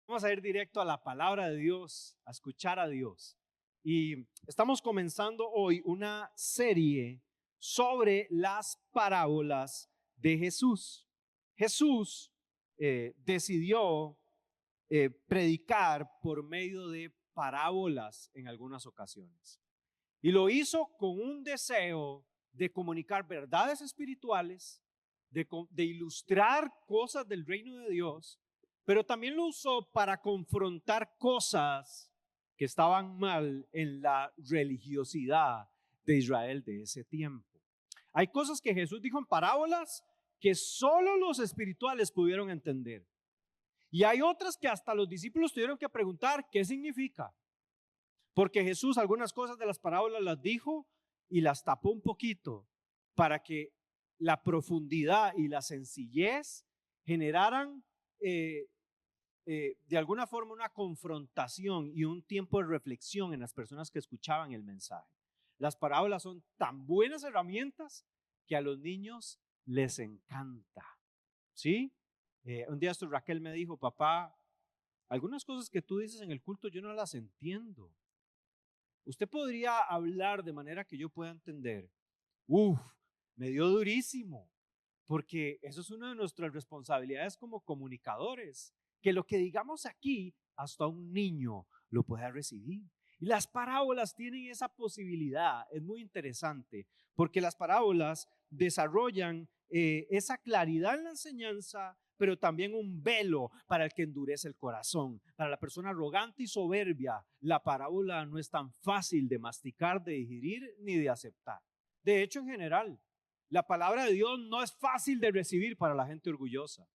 Vamos a ir directo a la palabra de Dios, a escuchar a Dios. Y estamos comenzando hoy una serie sobre las parábolas de Jesús. Jesús decidió predicar por medio de parábolas en algunas ocasiones. Y lo hizo con un deseo de comunicar verdades espirituales, de ilustrar cosas del reino de Dios, pero también lo usó para confrontar cosas que estaban mal en la religiosidad de Israel de ese tiempo. Hay cosas que Jesús dijo en parábolas que solo los espirituales pudieron entender. Y hay otras que hasta los discípulos tuvieron que preguntar qué significa. Porque Jesús algunas cosas de las parábolas las dijo y las tapó un poquito para que la profundidad y la sencillez generaran de alguna forma una confrontación y un tiempo de reflexión en las personas que escuchaban el mensaje. Las parábolas son tan buenas herramientas que a los niños les encanta. ¿Sí? Un día Raquel me dijo: papá, algunas cosas que tú dices en el culto yo no las entiendo. Usted podría hablar de manera que yo pueda entender. Me dio durísimo, porque eso es una de nuestras responsabilidades como comunicadores, que lo que digamos aquí, hasta un niño lo pueda recibir. Y las parábolas tienen esa posibilidad, es muy interesante, porque las parábolas desarrollan esa claridad en la enseñanza, pero también un velo para el que endurece el corazón. Para la persona arrogante y soberbia, la parábola no es tan fácil de masticar, de digerir, ni de aceptar. De hecho, en general, la palabra de Dios no es fácil de recibir para la gente orgullosa.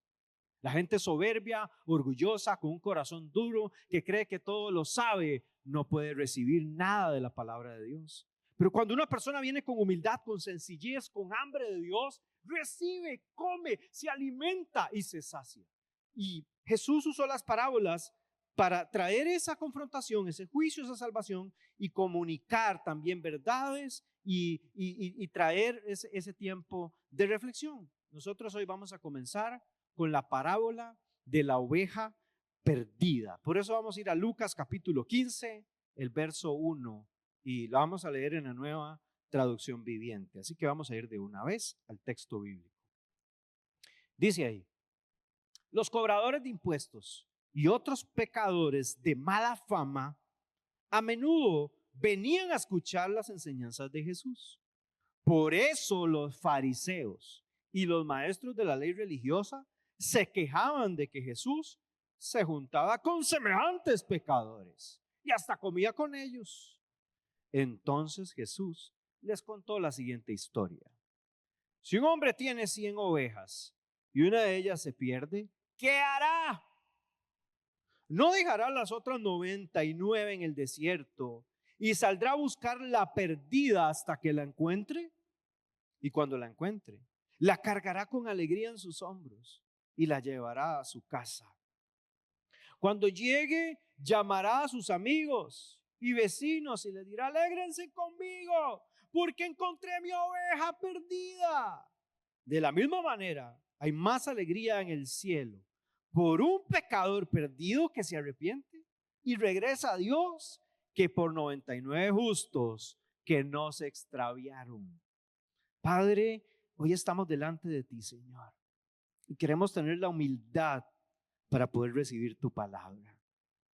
La gente soberbia, orgullosa, con un corazón duro, que cree que todo lo sabe, no puede recibir nada de la palabra de Dios. Pero cuando una persona viene con humildad, con sencillez, con hambre de Dios, recibe, come, se alimenta y se sacia. Y Jesús usó las parábolas para traer esa confrontación, ese juicio, esa salvación y comunicar también verdades y traer ese tiempo de reflexión. Nosotros hoy vamos a comenzar con la parábola de la oveja perdida. Por eso vamos a ir a Lucas capítulo 15, el verso 1, y lo vamos a leer en la Nueva Traducción Viviente. Así que vamos a ir de una vez al texto bíblico. Dice ahí: los cobradores de impuestos y otros pecadores de mala fama a menudo venían a escuchar las enseñanzas de Jesús. Por eso los fariseos y los maestros de la ley religiosa se quejaban de que Jesús se juntaba con semejantes pecadores y hasta comía con ellos. Entonces Jesús les contó la siguiente historia. Si un hombre tiene 100 ovejas y una de ellas se pierde, ¿qué hará? ¿No dejará las otras 99 en el desierto y saldrá a buscar la perdida hasta que la encuentre? Y cuando la encuentre, la cargará con alegría en sus hombros y la llevará a su casa. Cuando llegue, llamará a sus amigos y vecinos y les dirá: alégrense conmigo, porque encontré mi oveja perdida. De la misma manera, hay más alegría en el cielo por un pecador perdido que se arrepiente y regresa a Dios que por 99 justos que no se extraviaron. Padre, hoy estamos delante de ti, Señor, y queremos tener la humildad para poder recibir tu palabra.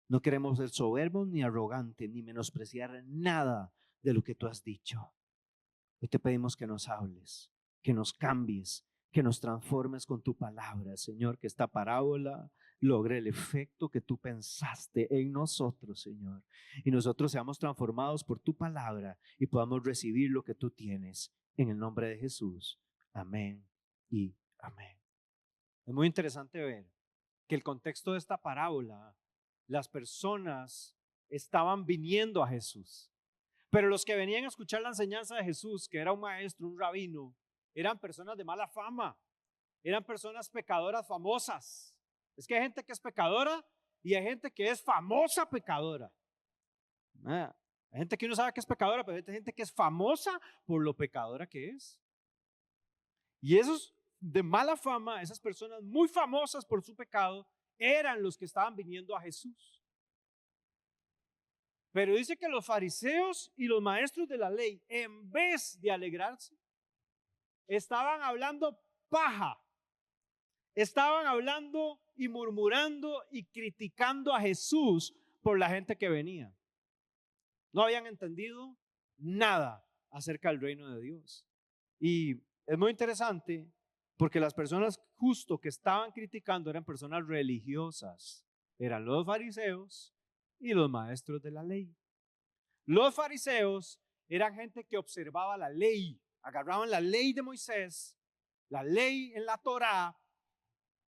No queremos ser soberbos ni arrogantes, ni menospreciar nada de lo que tú has dicho. Hoy te pedimos que nos hables, que nos cambies, que nos transformes con tu palabra, Señor, que esta parábola logre el efecto que tú pensaste en nosotros, Señor, y nosotros seamos transformados por tu palabra y podamos recibir lo que tú tienes. En el nombre de Jesús. Amén y amén. Es muy interesante ver que el contexto de esta parábola, las personas estaban viniendo a Jesús, pero los que venían a escuchar la enseñanza de Jesús, que era un maestro, un rabino, eran personas de mala fama, eran personas pecadoras famosas. Es que hay gente que es pecadora y hay gente que es famosa pecadora. Hay gente que uno sabe que es pecadora, pero hay gente que es famosa por lo pecadora que es. Y esos de mala fama, esas personas muy famosas por su pecado, eran los que estaban viniendo a Jesús. Pero dice que los fariseos y los maestros de la ley, en vez de alegrarse, estaban hablando paja. Estaban hablando y murmurando y criticando a Jesús por la gente que venía. No habían entendido nada acerca del reino de Dios. Y es muy interesante porque las personas justo que estaban criticando eran personas religiosas. Eran los fariseos y los maestros de la ley. Los fariseos eran gente que observaba la ley, agarraban la ley de Moisés, la ley en la Torá,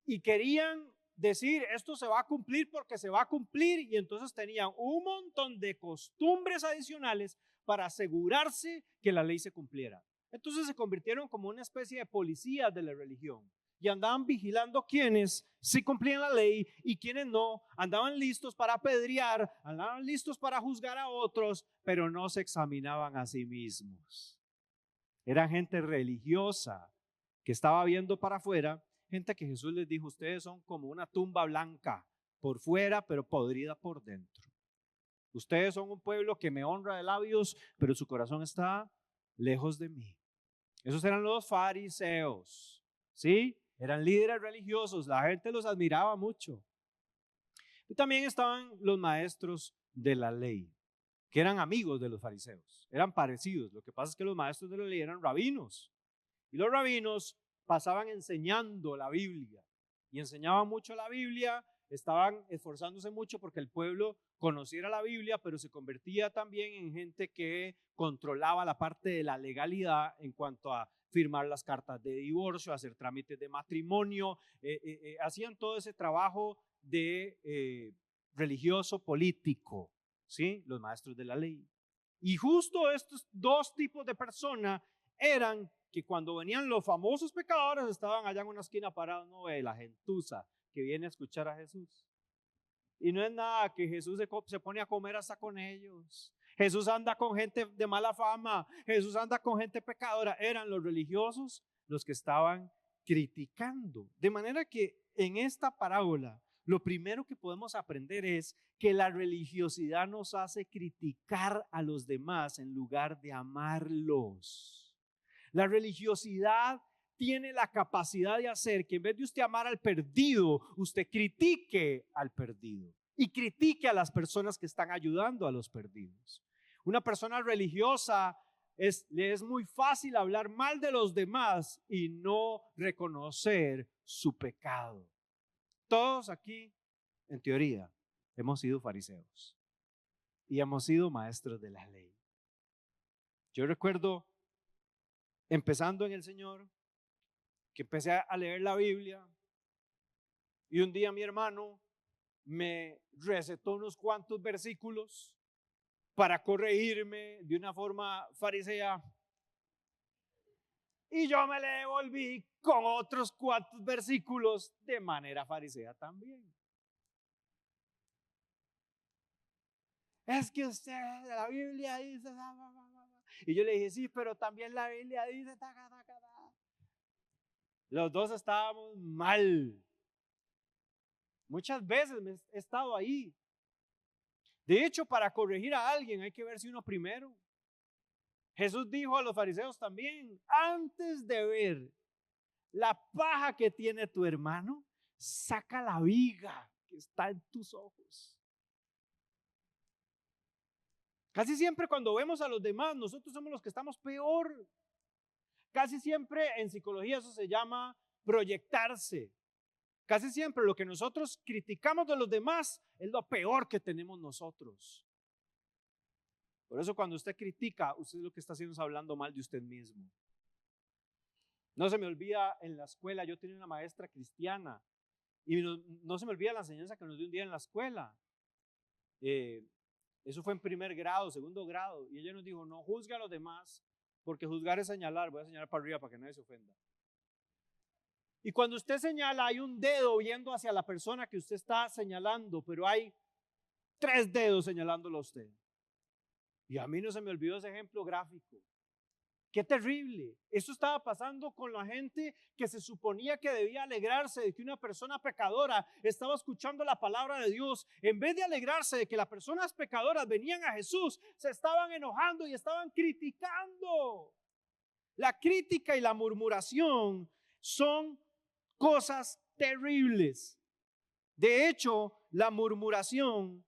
y querían decir, esto se va a cumplir porque se va a cumplir, y entonces tenían un montón de costumbres adicionales para asegurarse que la ley se cumpliera. Entonces se convirtieron como una especie de policías de la religión y andaban vigilando quienes sí cumplían la ley y quienes no, andaban listos para apedrear, andaban listos para juzgar a otros, pero no se examinaban a sí mismos. Eran gente religiosa que estaba viendo para afuera, gente que Jesús les dijo, ustedes son como una tumba blanca por fuera, pero podrida por dentro. Ustedes son un pueblo que me honra de labios, pero su corazón está lejos de mí. Esos eran los fariseos, ¿sí? Eran líderes religiosos, la gente los admiraba mucho. Y también estaban los maestros de la ley, que eran amigos de los fariseos, eran parecidos. Lo que pasa es que los maestros de la ley eran rabinos, y los rabinos pasaban enseñando la Biblia, y enseñaban mucho la Biblia, estaban esforzándose mucho porque el pueblo conociera la Biblia, pero se convertía también en gente que controlaba la parte de la legalidad en cuanto a firmar las cartas de divorcio, hacer trámites de matrimonio, hacían todo ese trabajo de religioso político, ¿sí? Los maestros de la ley. Y justo estos dos tipos de personas eran que cuando venían los famosos pecadores estaban allá en una esquina parados, no ve la gentuza que viene a escuchar a Jesús. Y no es nada que Jesús se pone a comer hasta con ellos. Jesús anda con gente de mala fama, Jesús anda con gente pecadora. Eran los religiosos los que estaban criticando. De manera que en esta parábola lo primero que podemos aprender es que la religiosidad nos hace criticar a los demás en lugar de amarlos. La religiosidad tiene la capacidad de hacer que en vez de usted amar al perdido, usted critique al perdido y critique a las personas que están ayudando a los perdidos. Una persona religiosa le es muy fácil hablar mal de los demás y no reconocer su pecado. Todos aquí, en teoría, hemos sido fariseos y hemos sido maestros de la ley. Yo recuerdo, empezando en el Señor, que empecé a leer la Biblia y un día mi hermano me recetó unos cuantos versículos para corregirme de una forma farisea y yo me le devolví con otros cuantos versículos de manera farisea también. Es que usted, la Biblia dice, y yo le dije, sí, pero también la Biblia dice, los dos estábamos mal. Muchas veces he estado ahí. De hecho, para corregir a alguien hay que ver si uno primero. Jesús dijo a los fariseos también, antes de ver la paja que tiene tu hermano, saca la viga que está en tus ojos. Casi siempre cuando vemos a los demás, nosotros somos los que estamos peor. Casi siempre en psicología eso se llama proyectarse. Casi siempre lo que nosotros criticamos de los demás es lo peor que tenemos nosotros. Por eso cuando usted critica, usted lo que está haciendo es hablando mal de usted mismo. No se me olvida en la escuela, yo tenía una maestra cristiana y no se me olvida la enseñanza que nos dio un día en la escuela. Eso fue en primer grado, segundo grado, y ella nos dijo, no juzgue a los demás, porque juzgar es señalar. Voy a señalar para arriba para que nadie se ofenda. Y cuando usted señala, hay un dedo viendo hacia la persona que usted está señalando, pero hay 3 dedos señalándolo a usted. Y a mí no se me olvidó ese ejemplo gráfico. Qué terrible. Eso estaba pasando con la gente que se suponía que debía alegrarse de que una persona pecadora estaba escuchando la palabra de Dios. En vez de alegrarse de que las personas pecadoras venían a Jesús, se estaban enojando y estaban criticando. La crítica y la murmuración son cosas terribles. De hecho, la murmuración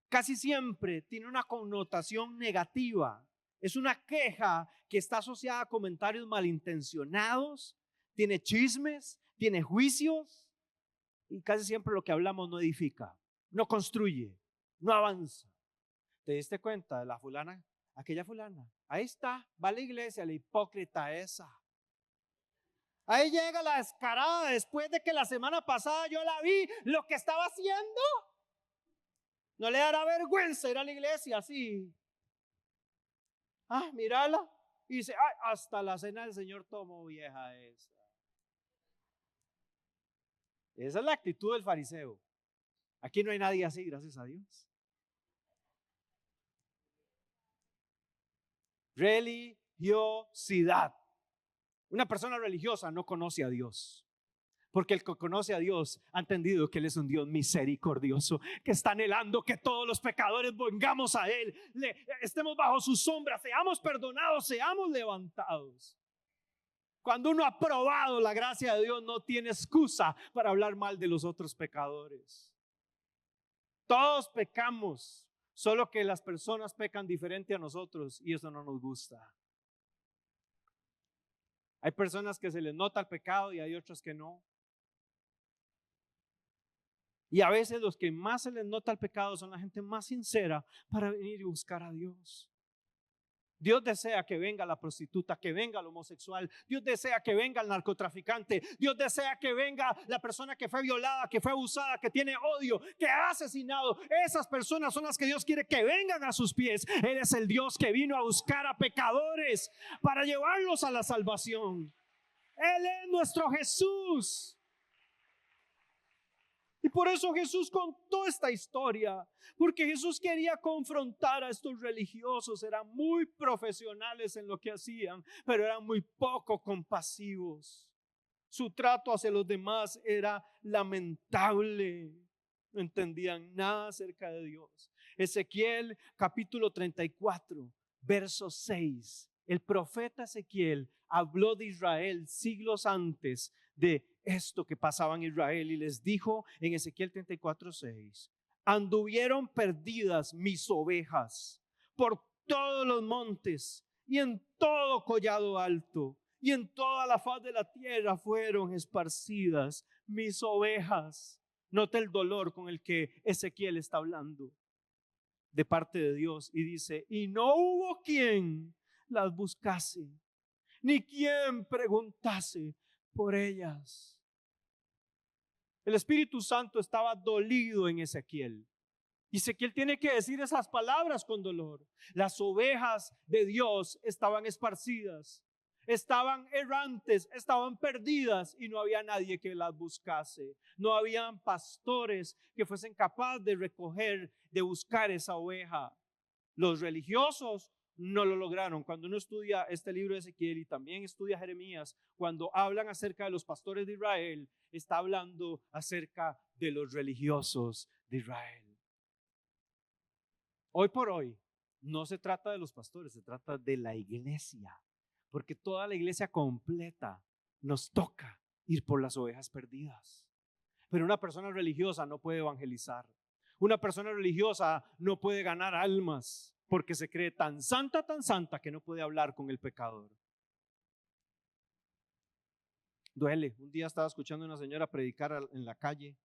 casi siempre tiene una connotación negativa. Es una queja que está asociada a comentarios malintencionados, tiene chismes, tiene juicios y casi siempre lo que hablamos no edifica, no construye, no avanza. ¿Te diste cuenta de la fulana? Aquella fulana, ahí está, va a la iglesia, la hipócrita esa. Ahí llega la descarada después de que la semana pasada yo la vi, lo que estaba haciendo. No le dará vergüenza ir a la iglesia así. Mírala. Y dice, hasta la cena del Señor tomó, vieja esa. Esa es la actitud del fariseo. Aquí no hay nadie así, gracias a Dios. Religiosidad. Una persona religiosa no conoce a Dios. Porque el que conoce a Dios ha entendido que Él es un Dios misericordioso, que está anhelando que todos los pecadores vengamos a Él, estemos bajo su sombra, seamos perdonados, seamos levantados. Cuando uno ha probado la gracia de Dios, no tiene excusa para hablar mal de los otros pecadores. Todos pecamos, solo que las personas pecan diferente a nosotros y eso no nos gusta. Hay personas que se les nota el pecado y hay otras que no. Y a veces los que más se les nota el pecado son la gente más sincera para venir y buscar a Dios. Dios desea que venga la prostituta, que venga el homosexual. Dios desea que venga el narcotraficante. Dios desea que venga la persona que fue violada, que fue abusada, que tiene odio, que ha asesinado. Esas personas son las que Dios quiere que vengan a sus pies. Él es el Dios que vino a buscar a pecadores para llevarlos a la salvación. Él es nuestro Jesús. Y por eso Jesús contó esta historia, porque Jesús quería confrontar a estos religiosos. Eran muy profesionales en lo que hacían, pero eran muy poco compasivos. Su trato hacia los demás era lamentable. No entendían nada acerca de Dios. Ezequiel capítulo 34, verso 6. El profeta Ezequiel habló de Israel siglos antes de esto que pasaba en Israel y les dijo en Ezequiel 34:6: anduvieron perdidas mis ovejas por todos los montes y en todo collado alto y en toda la faz de la tierra fueron esparcidas mis ovejas. Nota el dolor con el que Ezequiel está hablando de parte de Dios y dice: y no hubo quien las buscase ni quien preguntase por ellas. El Espíritu Santo estaba dolido en Ezequiel. Y Ezequiel tiene que decir esas palabras con dolor. Las ovejas de Dios estaban esparcidas, estaban errantes, estaban perdidas y no había nadie que las buscase. No habían pastores que fuesen capaces de recoger, de buscar esa oveja. Los religiosos no lo lograron. Cuando uno estudia este libro de Ezequiel y también estudia Jeremías, cuando hablan acerca de los pastores de Israel, está hablando acerca de los religiosos de Israel. Hoy por hoy no se trata de los pastores, se trata de la iglesia, porque toda la iglesia completa nos toca ir por las ovejas perdidas. Pero una persona religiosa no puede evangelizar. Una persona religiosa no puede ganar almas, porque se cree tan santa que no puede hablar con el pecador. Duele. Un día estaba escuchando a una señora predicar en la calle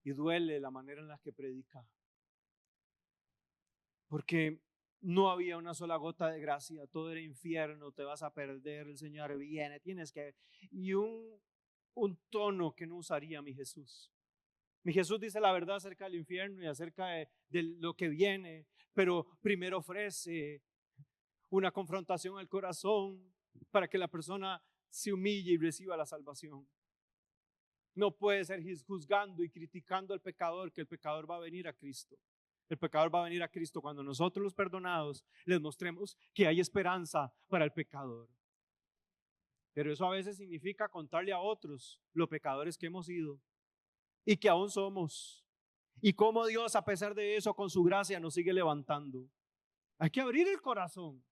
y duele la manera en la que predica, porque no había una sola gota de gracia. Todo era infierno, te vas a perder, el Señor viene, tienes que... Y un tono que no usaría mi Jesús. Mi Jesús dice la verdad acerca del infierno y acerca de lo que viene, pero primero ofrece una confrontación al corazón para que la persona se humille y reciba la salvación. No puede ser juzgando y criticando al pecador, que el pecador va a venir a Cristo. El pecador va a venir a Cristo cuando nosotros los perdonados les mostremos que hay esperanza para el pecador. Pero eso a veces significa contarle a otros los pecadores que hemos sido y que aún somos. Y cómo Dios, a pesar de eso, con su gracia nos sigue levantando. Hay que abrir el corazón.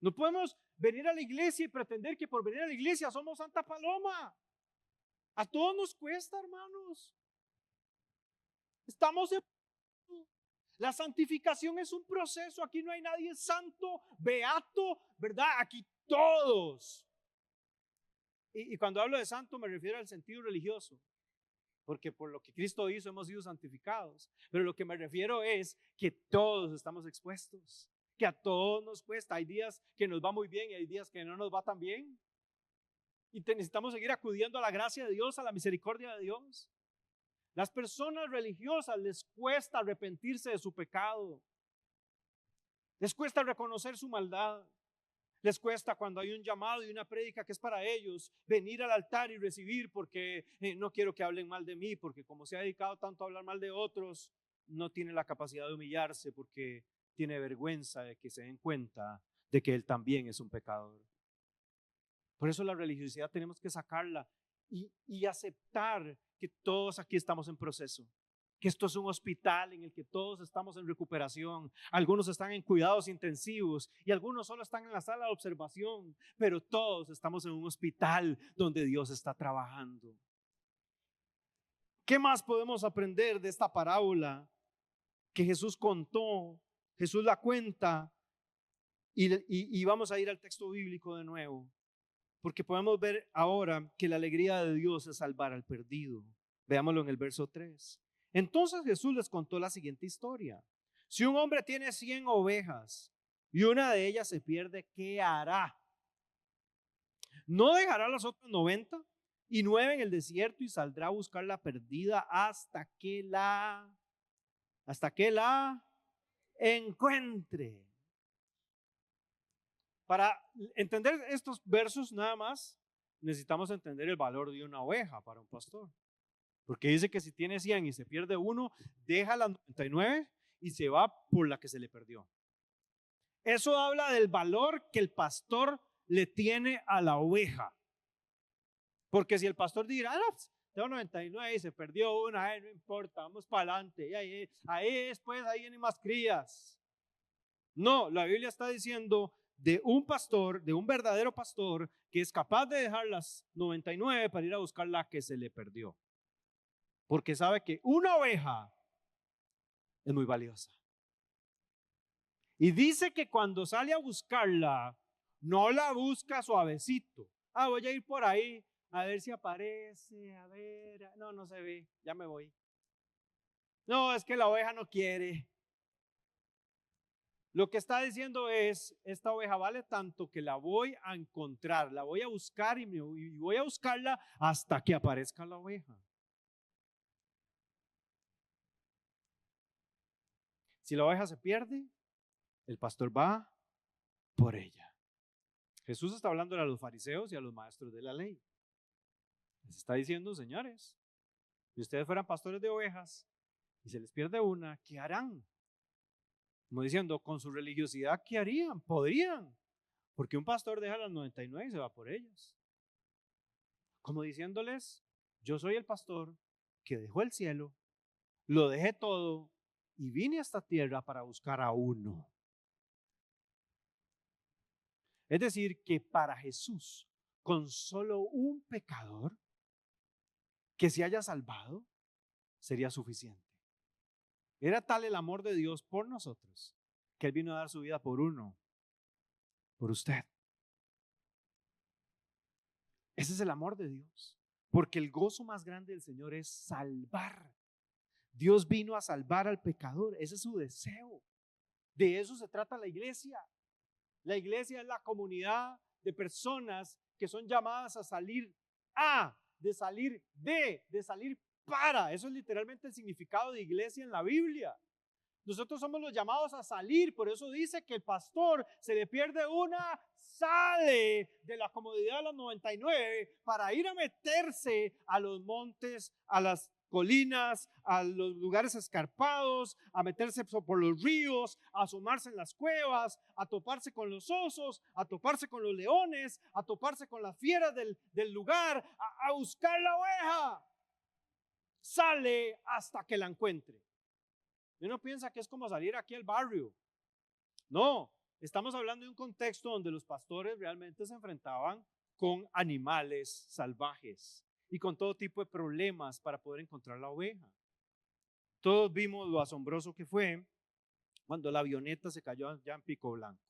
No podemos venir a la iglesia y pretender que por venir a la iglesia somos Santa Paloma. A todos nos cuesta, hermanos. Estamos en... La santificación es un proceso. Aquí no hay nadie santo, beato, ¿verdad? Aquí todos. Y cuando hablo de santo me refiero al sentido religioso. Porque por lo que Cristo hizo hemos sido santificados. Pero lo que me refiero es que todos estamos expuestos. Que a todos nos cuesta. Hay días que nos va muy bien y hay días que no nos va tan bien. Y necesitamos seguir acudiendo a la gracia de Dios, a la misericordia de Dios. Las personas religiosas les cuesta arrepentirse de su pecado. Les cuesta reconocer su maldad. Les cuesta cuando hay un llamado y una prédica que es para ellos, venir al altar y recibir porque no quiero que hablen mal de mí, porque como se ha dedicado tanto a hablar mal de otros, no tiene la capacidad de humillarse porque tiene vergüenza de que se den cuenta de que él también es un pecador. Por eso la religiosidad tenemos que sacarla y aceptar que todos aquí estamos en proceso. Que esto es un hospital en el que todos estamos en recuperación. Algunos están en cuidados intensivos y algunos solo están en la sala de observación, pero todos estamos en un hospital donde Dios está trabajando. ¿Qué más podemos aprender de esta parábola que Jesús contó? Jesús la cuenta y vamos a ir al texto bíblico de nuevo, porque podemos ver ahora que la alegría de Dios es salvar al perdido. Veámoslo en el verso 3. Entonces Jesús les contó la siguiente historia. Si un hombre tiene 100 ovejas y una de ellas se pierde, ¿qué hará? ¿No dejará las otras 99 en el desierto y saldrá a buscar la perdida hasta que la encuentre? Para entender estos versos nada más necesitamos entender el valor de una oveja para un pastor. Porque dice que si tiene 100 y se pierde uno, deja las 99 y se va por la que se le perdió. Eso habla del valor que el pastor le tiene a la oveja. Porque si el pastor dirá, tengo 99 y se perdió una, no importa, vamos para adelante. Y ahí después ahí vienen más crías. No, la Biblia está diciendo de un pastor, de un verdadero pastor, que es capaz de dejar las 99 para ir a buscar la que se le perdió. Porque sabe que una oveja es muy valiosa. Y dice que cuando sale a buscarla, no la busca suavecito. Voy a ir por ahí a ver si aparece, a ver. No se ve, ya me voy. No, es que la oveja no quiere. Lo que está diciendo es, esta oveja vale tanto que la voy a encontrar, la voy a buscar y voy a buscarla hasta que aparezca la oveja. Si la oveja se pierde, el pastor va por ella. Jesús está hablando a los fariseos y a los maestros de la ley. Les está diciendo, señores, si ustedes fueran pastores de ovejas y se les pierde una, ¿qué harán? Como diciendo, con su religiosidad, ¿qué harían? Podrían, porque un pastor deja las 99 y se va por ellas. Como diciéndoles, yo soy el pastor que dejó el cielo, lo dejé todo y vine a esta tierra para buscar a uno. Es decir, que para Jesús, con solo un pecador que se haya salvado, sería suficiente. Era tal el amor de Dios por nosotros, que Él vino a dar su vida por uno, por usted. Ese es el amor de Dios, porque el gozo más grande del Señor es salvar. Dios vino a salvar al pecador, ese es su deseo. De eso se trata la iglesia. La iglesia es la comunidad de personas que son llamadas a salir de salir para. Eso es literalmente el significado de iglesia en la Biblia. Nosotros somos los llamados a salir, por eso dice que el pastor se le pierde una, sale de la comodidad de las 99 para ir a meterse a los montes, a las colinas, a los lugares escarpados, a meterse por los ríos, a asomarse en las cuevas, a toparse con los osos, a toparse con los leones, a toparse con las fieras del lugar, a buscar la oveja. Sale hasta que la encuentre. Y uno piensa que es como salir aquí al barrio. No, estamos hablando de un contexto donde los pastores realmente se enfrentaban con animales salvajes y con todo tipo de problemas para poder encontrar la oveja. Todos vimos lo asombroso que fue cuando la avioneta se cayó allá en Pico Blanco.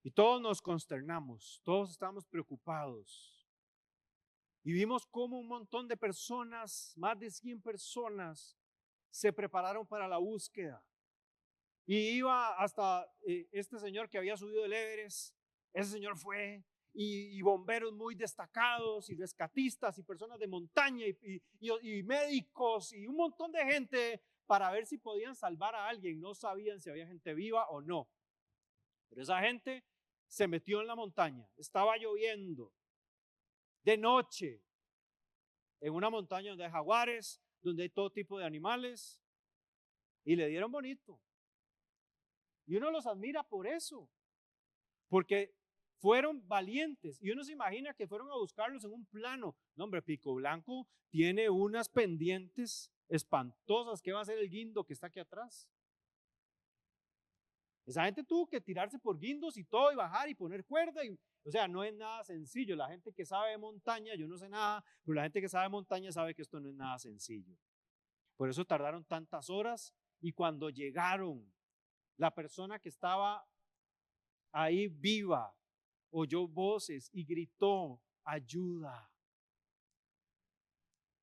Y todos nos consternamos, todos estábamos preocupados. Y vimos cómo un montón de personas, más de 100 personas, se prepararon para la búsqueda. Y iba hasta este señor que había subido el Everest. Ese señor fue, y bomberos muy destacados, y rescatistas, y personas de montaña, y médicos, y un montón de gente para ver si podían salvar a alguien. No sabían si había gente viva o no. Pero esa gente se metió en la montaña. Estaba lloviendo, de noche, en una montaña donde hay jaguares, donde hay todo tipo de animales, y le dieron bonito. Y uno los admira por eso, porque fueron valientes. Y uno se imagina que fueron a buscarlos en un plano. No, hombre, Pico Blanco tiene unas pendientes espantosas. ¿Qué va a hacer el guindo que está aquí atrás? Esa gente tuvo que tirarse por guindos y todo, y bajar y poner cuerda. O sea, no es nada sencillo. La gente que sabe de montaña, yo no sé nada, pero la gente que sabe de montaña sabe que esto no es nada sencillo. Por eso tardaron tantas horas, y cuando llegaron, la persona que estaba ahí viva oyó voces y gritó: ayuda.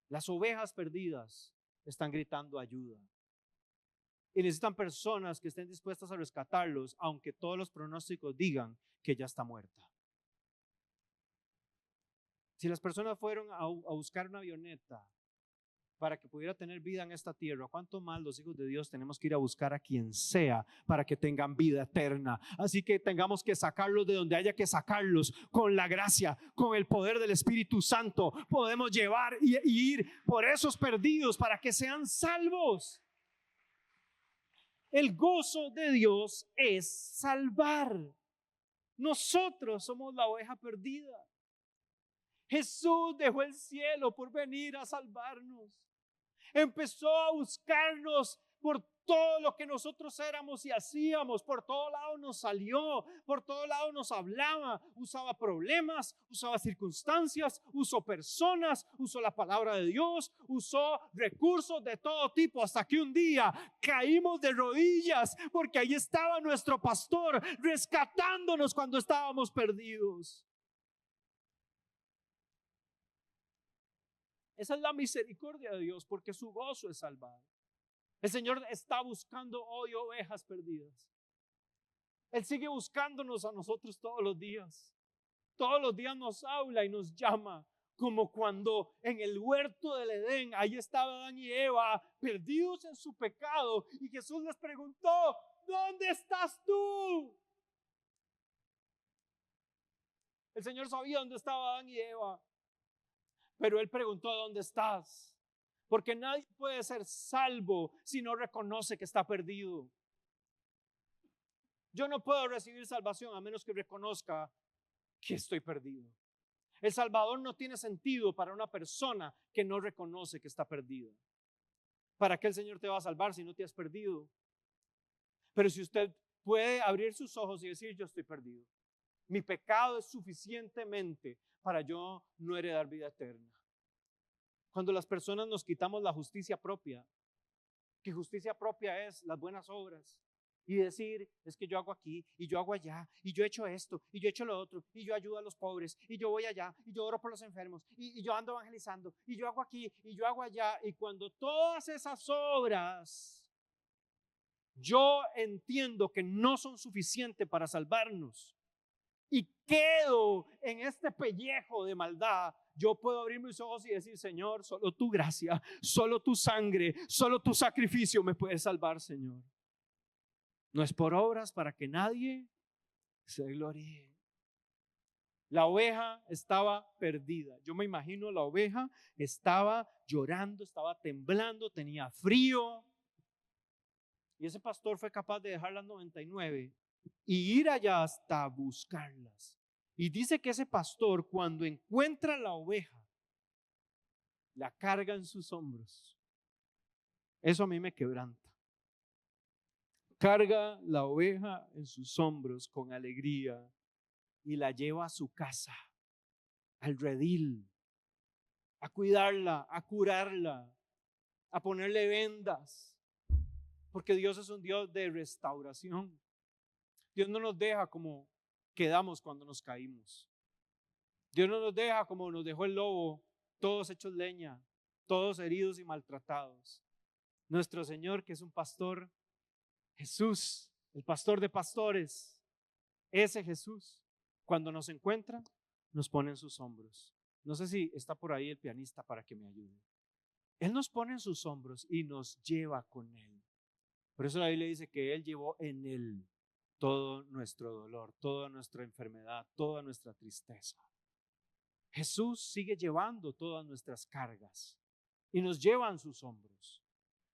Las ovejas perdidas están gritando ayuda. Y necesitan personas que estén dispuestas a rescatarlos, aunque todos los pronósticos digan que ya está muerta. Si las personas fueron a buscar una avioneta para que pudiera tener vida en esta tierra, ¿cuánto más los hijos de Dios tenemos que ir a buscar a quien sea para que tengan vida eterna? Así que tengamos que sacarlos de donde haya que sacarlos, con la gracia, con el poder del Espíritu Santo. Podemos llevar y ir por esos perdidos para que sean salvos. El gozo de Dios es salvar. Nosotros somos la oveja perdida. Jesús dejó el cielo por venir a salvarnos. Empezó a buscarnos por todo lo que nosotros éramos y hacíamos. Por todo lado nos salió, por todo lado nos hablaba. Usaba problemas, usaba circunstancias, usó personas, usó la palabra de Dios, usó recursos de todo tipo, hasta que un día caímos de rodillas, porque ahí estaba nuestro pastor rescatándonos cuando estábamos perdidos. Esa es la misericordia de Dios, porque su gozo es salvar. El Señor está buscando hoy ovejas perdidas. Él sigue buscándonos a nosotros todos los días. Todos los días nos habla y nos llama, como cuando en el huerto del Edén, ahí estaba Adán y Eva, perdidos en su pecado, y Jesús les preguntó: ¿dónde estás tú? El Señor sabía dónde estaba Adán y Eva, pero Él preguntó: ¿dónde estás? Porque nadie puede ser salvo si no reconoce que está perdido. Yo no puedo recibir salvación a menos que reconozca que estoy perdido. El Salvador no tiene sentido para una persona que no reconoce que está perdida. ¿Para qué el Señor te va a salvar si no te has perdido? Pero si usted puede abrir sus ojos y decir: yo estoy perdido, mi pecado es suficientemente para yo no heredar vida eterna. Cuando las personas nos quitamos la justicia propia, que justicia propia es las buenas obras, y decir: es que yo hago aquí, y yo hago allá, y yo he hecho esto, y yo he hecho lo otro, y yo ayudo a los pobres, y yo voy allá, y yo oro por los enfermos, y yo ando evangelizando, y yo hago aquí, y yo hago allá. Y cuando todas esas obras yo entiendo que no son suficientes para salvarnos, y quedo en este pellejo de maldad, yo puedo abrir mis ojos y decir: Señor, solo tu gracia, solo tu sangre, solo tu sacrificio me puede salvar, Señor. No es por obras para que nadie se gloríe. La oveja estaba perdida. Yo me imagino la oveja estaba llorando, estaba temblando, tenía frío. Y ese pastor fue capaz de dejar las 99 y ir allá hasta buscarlas. Y dice que ese pastor, cuando encuentra la oveja, la carga en sus hombros. Eso a mí me quebranta. Carga la oveja en sus hombros con alegría y la lleva a su casa, al redil, a cuidarla, a curarla, a ponerle vendas, porque Dios es un Dios de restauración. Dios no nos deja como quedamos cuando nos caímos. Dios no nos deja como nos dejó el lobo, todos hechos leña, todos heridos y maltratados. Nuestro Señor, que es un pastor, Jesús, el pastor de pastores, ese Jesús, cuando nos encuentra, nos pone en sus hombros. No sé si está por ahí el pianista para que me ayude. Él nos pone en sus hombros y nos lleva con Él. Por eso la Biblia dice que Él llevó en Él todo nuestro dolor, toda nuestra enfermedad, toda nuestra tristeza. Jesús sigue llevando todas nuestras cargas y nos lleva en sus hombros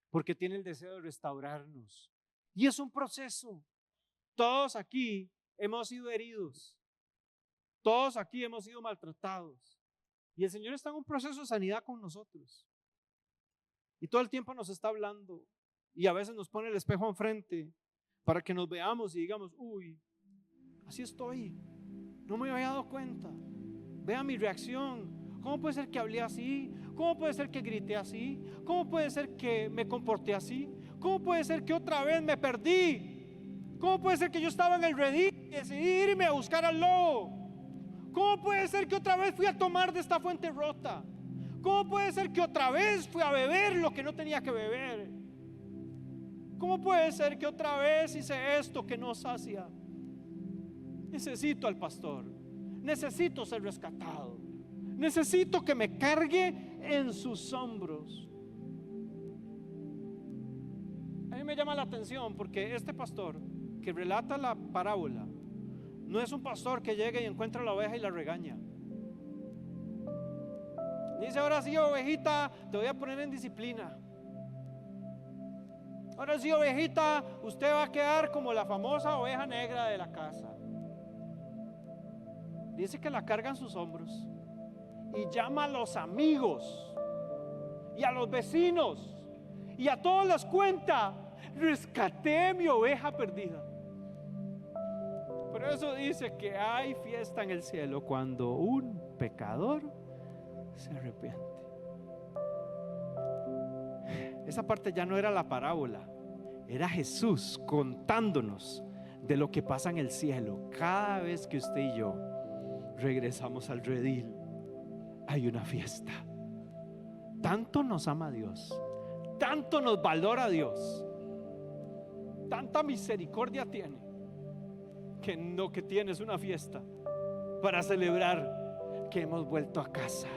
porque tiene el deseo de restaurarnos. Y es un proceso. Todos aquí hemos sido heridos. Todos aquí hemos sido maltratados. Y el Señor está en un proceso de sanidad con nosotros. Y todo el tiempo nos está hablando. Y a veces nos pone el espejo enfrente para que nos veamos y digamos, uy, así estoy. No me había dado cuenta. Vea mi reacción. ¿Cómo puede ser que hablé así? ¿Cómo puede ser que grité así? ¿Cómo puede ser que me comporté así? ¿Cómo puede ser que otra vez me perdí? ¿Cómo puede ser que yo estaba en el redil y decidí irme a buscar al lobo? ¿Cómo puede ser que otra vez fui a tomar de esta fuente rota? ¿Cómo puede ser que otra vez fui a beber lo que no tenía que beber? ¿Cómo puede ser que otra vez hice esto que no sacia? Necesito al pastor. Necesito ser rescatado. Necesito que me cargue en sus hombros. A mí me llama la atención porque este pastor que relata la parábola no es un pastor que llega y encuentra a la oveja y la regaña. Dice, ahora sí, ovejita, te voy a poner en disciplina. Ahora sí, ovejita, usted va a quedar como la famosa oveja negra de la casa. Dice que la carga en sus hombros y llama a los amigos y a los vecinos y a todos les cuenta, rescaté mi oveja perdida. Por eso dice que hay fiesta en el cielo cuando un pecador se arrepiente. Esa parte ya no era la parábola, era Jesús contándonos de lo que pasa en el cielo. Cada vez que usted y yo regresamos al redil, hay una fiesta. Tanto nos ama Dios, tanto nos valora Dios, tanta misericordia tiene, que lo que tiene es una fiesta para celebrar que hemos vuelto a casa.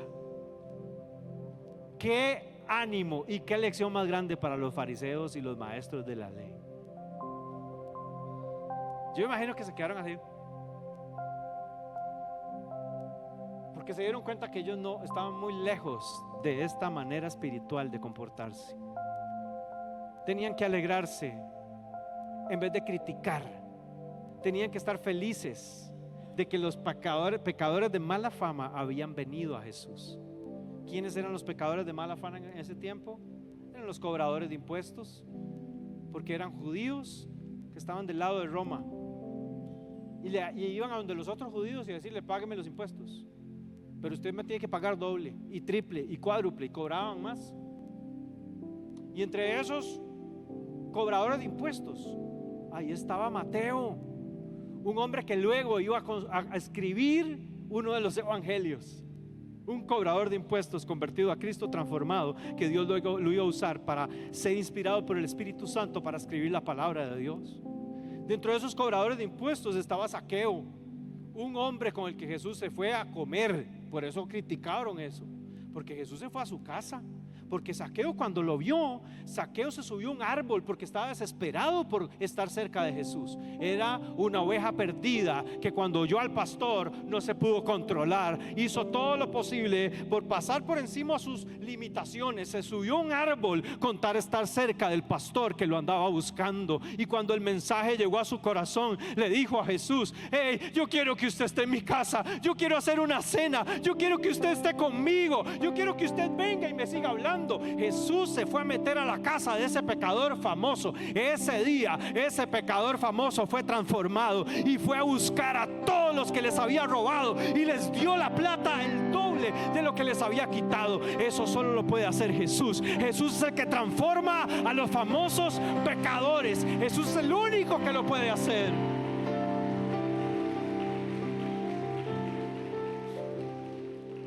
Qué ánimo y qué lección más grande para los fariseos y los maestros de la ley. Yo imagino que se quedaron así, porque se dieron cuenta que ellos no estaban muy lejos de esta manera espiritual de comportarse. Tenían que alegrarse en vez de criticar. Tenían que estar felices de que los pecadores de mala fama habían venido a Jesús. ¿Quiénes eran los pecadores de mala fama en ese tiempo? Eran los cobradores de impuestos, porque eran judíos que estaban del lado de Roma y iban a donde los otros judíos y decirle, págueme los impuestos, pero usted me tiene que pagar doble y triple y cuádruple, y cobraban más. Y entre esos cobradores de impuestos, ahí estaba Mateo, un hombre que luego iba a escribir uno de los evangelios. Un cobrador de impuestos convertido a Cristo transformado, que Dios luego lo iba a usar para ser inspirado por el Espíritu Santo para escribir la palabra de Dios. Dentro de esos cobradores de impuestos estaba Zaqueo, un hombre con el que Jesús se fue a comer. Por eso criticaron eso, porque Jesús se fue a su casa, porque Zaqueo, cuando lo vio, Zaqueo se subió a un árbol porque estaba desesperado por estar cerca de Jesús. Era una oveja perdida que cuando oyó al pastor no se pudo controlar. Hizo todo lo posible por pasar por encima de sus limitaciones. Se subió a un árbol con tal estar cerca del pastor que lo andaba buscando. Y cuando el mensaje llegó a su corazón, le dijo a Jesús: hey, yo quiero que usted esté en mi casa, yo quiero hacer una cena, yo quiero que usted esté conmigo, yo quiero que usted venga y me siga hablando. Jesús se fue a meter a la casa de ese pecador famoso. Ese día ese pecador famoso fue transformado y fue a buscar a todos los que les había robado y les dio la plata, el doble de lo que les había quitado. Eso solo lo puede hacer Jesús. Jesús es el que transforma a los famosos pecadores. Jesús es el único que lo puede hacer.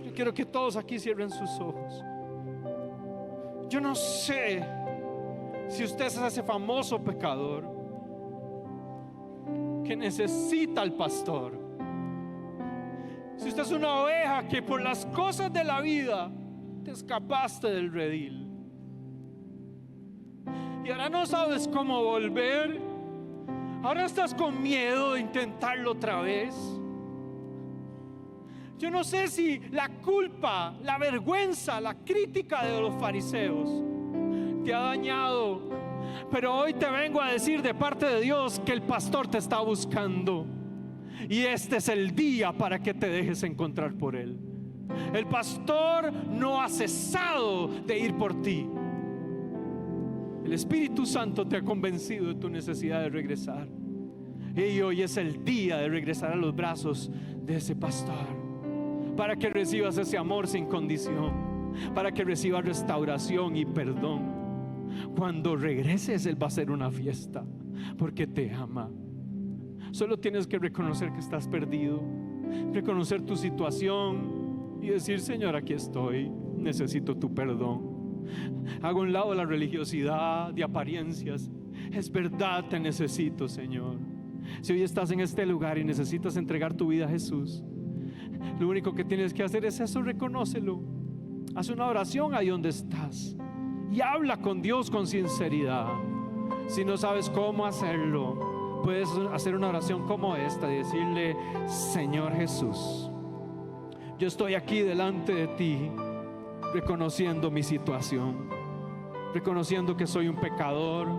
Yo quiero que todos aquí cierren sus ojos. Yo no sé si usted es ese famoso pecador que necesita al pastor. Si usted es una oveja que por las cosas de la vida te escapaste del redil y ahora no sabes cómo volver, ahora estás con miedo de intentarlo otra vez. Yo no sé si la culpa, la vergüenza, la crítica de los fariseos te ha dañado, pero hoy te vengo a decir de parte de Dios que el pastor te está buscando y este es el día para que te dejes encontrar por él. El pastor no ha cesado de ir por ti. El Espíritu Santo te ha convencido de tu necesidad de regresar, y hoy es el día de regresar a los brazos de ese pastor, para que recibas ese amor sin condición, para que recibas restauración y perdón. Cuando regreses, Él va a hacer una fiesta porque te ama. Solo tienes que reconocer que estás perdido, reconocer tu situación y decir: Señor, aquí estoy, necesito tu perdón. Hago a un lado la religiosidad de apariencias. Es verdad, te necesito, Señor. Si hoy estás en este lugar y necesitas entregar tu vida a Jesús, lo único que tienes que hacer es eso: reconócelo. Haz una oración ahí donde estás y habla con Dios con sinceridad. Si no sabes cómo hacerlo, puedes hacer una oración como esta y decirle: Señor Jesús, yo estoy aquí delante de ti, reconociendo mi situación, reconociendo que soy un pecador,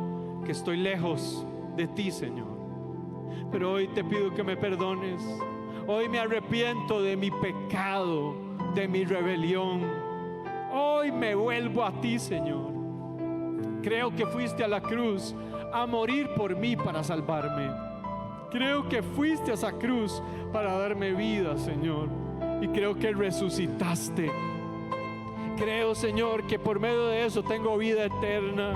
que estoy lejos de ti, Señor. Pero hoy te pido que me perdones. Hoy me arrepiento de mi pecado, de mi rebelión. Hoy me vuelvo a ti, Señor. Creo que fuiste a la cruz a morir por mí para salvarme. Creo que fuiste a esa cruz para darme vida, Señor. Y creo que resucitaste. Creo, Señor, que por medio de eso tengo vida eterna.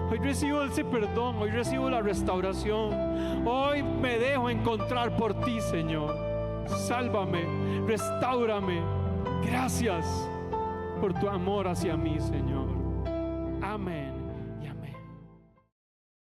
Hoy recibo ese perdón, hoy recibo la restauración. Hoy me dejo encontrar por ti, Señor. Sálvame, restáurame. Gracias por tu amor hacia mí, Señor. Amén.